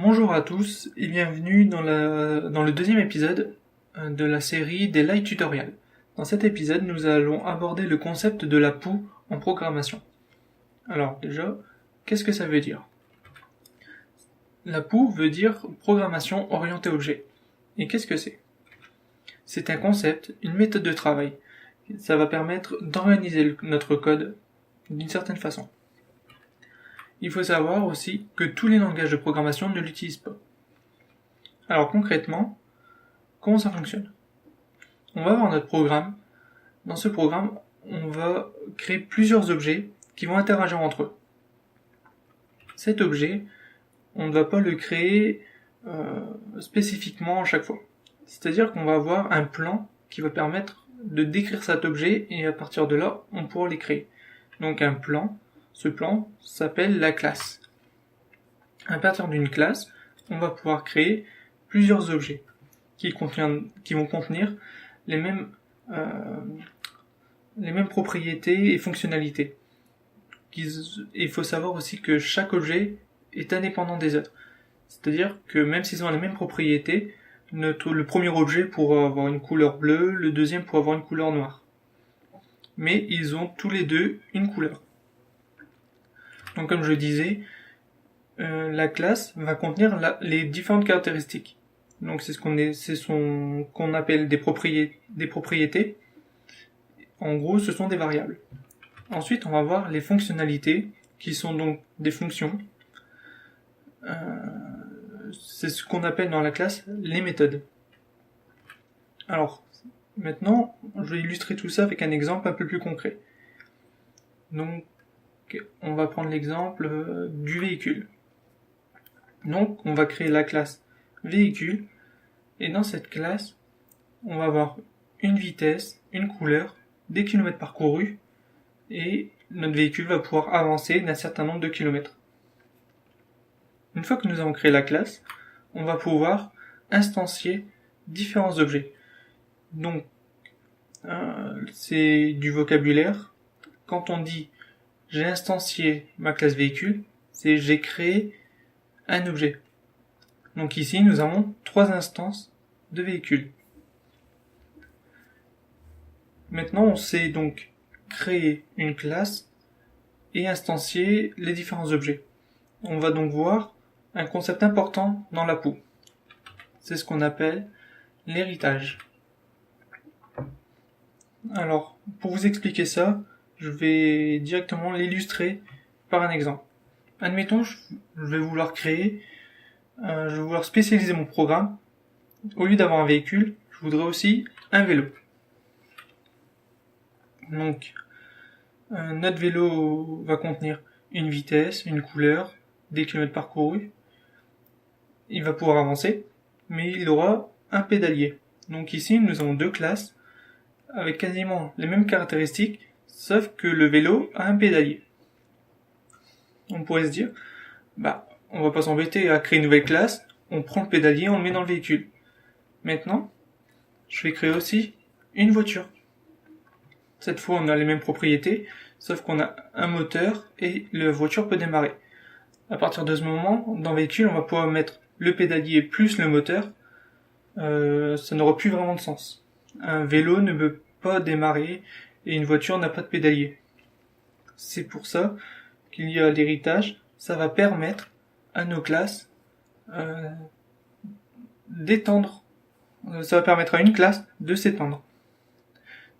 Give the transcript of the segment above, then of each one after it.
Bonjour à tous et bienvenue dans le deuxième épisode de la série des Light Tutorials. Dans cet épisode, nous allons aborder le concept de la POO en programmation. Alors déjà, qu'est-ce que ça veut dire? La POO veut dire programmation orientée objet. Et qu'est-ce que c'est? C'est un concept, une méthode de travail. Ça va permettre d'organiser notre code d'une certaine façon. Il faut savoir aussi que tous les langages de programmation ne l'utilisent pas. Alors concrètement, comment ça fonctionne? On va avoir notre programme. Dans ce programme, on va créer plusieurs objets qui vont interagir entre eux. Cet objet, on ne va pas le créer spécifiquement à chaque fois. C'est-à-dire qu'on va avoir un plan qui va permettre de décrire cet objet et à partir de là, on pourra les créer. Donc un plan, ce plan s'appelle la classe. À partir d'une classe, on va pouvoir créer plusieurs objets qui vont contenir les mêmes propriétés et fonctionnalités. Il faut savoir aussi que chaque objet est indépendant des autres. C'est-à-dire que même s'ils ont les mêmes propriétés, le premier objet pourra avoir une couleur bleue, le deuxième pourra avoir une couleur noire. Mais ils ont tous les deux une couleur. Donc comme je disais, la classe va contenir les différentes caractéristiques. Donc c'est ce qu'on appelle des propriétés. En gros, ce sont des variables. Ensuite, on va voir les fonctionnalités, qui sont donc des fonctions. C'est ce qu'on appelle dans la classe les méthodes. Alors, maintenant, je vais illustrer tout ça avec un exemple un peu plus concret. Donc, on va prendre l'exemple du véhicule. Donc, on va créer la classe véhicule, et dans cette classe, on va avoir une vitesse, une couleur, des kilomètres parcourus, et notre véhicule va pouvoir avancer d'un certain nombre de kilomètres. Une fois que nous avons créé la classe, on va pouvoir instancier différents objets. Donc, c'est du vocabulaire. Quand on dit j'ai instancié ma classe véhicule, c'est j'ai créé un objet. Donc ici, nous avons 3 instances de véhicules. Maintenant, on sait donc créer une classe et instancier les différents objets. On va donc voir un concept important dans la POO. C'est ce qu'on appelle l'héritage. Alors, pour vous expliquer ça, je vais directement l'illustrer par un exemple. Admettons, je vais vouloir spécialiser mon programme. Au lieu d'avoir un véhicule, je voudrais aussi un vélo. Donc, notre vélo va contenir une vitesse, une couleur, des kilomètres parcourus. Il va pouvoir avancer, mais il aura un pédalier. Donc ici, nous avons 2 classes avec quasiment les mêmes caractéristiques, sauf que le vélo a un pédalier. On pourrait se dire, on va pas s'embêter à créer une nouvelle classe, on prend le pédalier, on le met dans le véhicule. Maintenant, je vais créer aussi une voiture. Cette fois, on a les mêmes propriétés, sauf qu'on a un moteur et la voiture peut démarrer. À partir de ce moment, dans le véhicule, on va pouvoir mettre le pédalier plus le moteur. Ça n'aura plus vraiment de sens. Un vélo ne peut pas démarrer et une voiture n'a pas de pédalier. C'est pour ça qu'il y a l'héritage. Ça va permettre à nos classes d'étendre. Ça va permettre à une classe de s'étendre.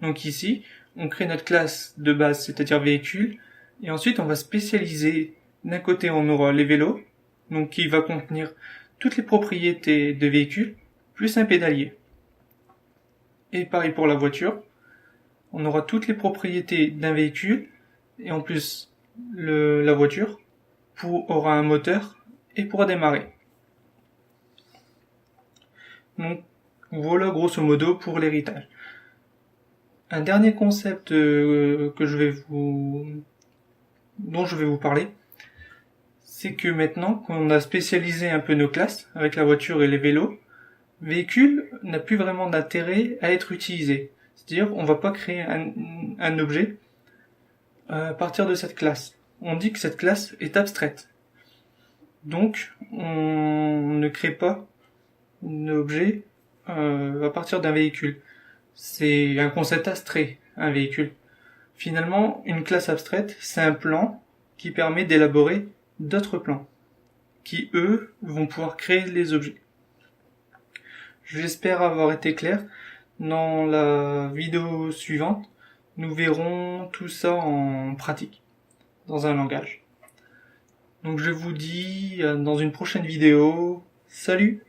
Donc ici, on crée notre classe de base, c'est-à-dire véhicule, et ensuite on va spécialiser. D'un côté, on aura les vélos, donc qui va contenir toutes les propriétés de véhicule, plus un pédalier. Et pareil pour la voiture, on aura toutes les propriétés d'un véhicule, et en plus, la voiture aura un moteur et pourra démarrer. Donc, voilà grosso modo pour l'héritage. Un dernier concept dont je vais vous parler, c'est que maintenant qu'on a spécialisé un peu nos classes avec la voiture et les vélos, véhicule n'a plus vraiment d'intérêt à être utilisé. C'est-à-dire, on va pas créer un objet à partir de cette classe. On dit que cette classe est abstraite. Donc, on ne crée pas un objet à partir d'un véhicule. C'est un concept abstrait, un véhicule. Finalement, une classe abstraite, c'est un plan qui permet d'élaborer d'autres plans, qui, eux, vont pouvoir créer les objets. J'espère avoir été clair. Dans la vidéo suivante, nous verrons tout ça en pratique, dans un langage. Donc je vous dis dans une prochaine vidéo, salut!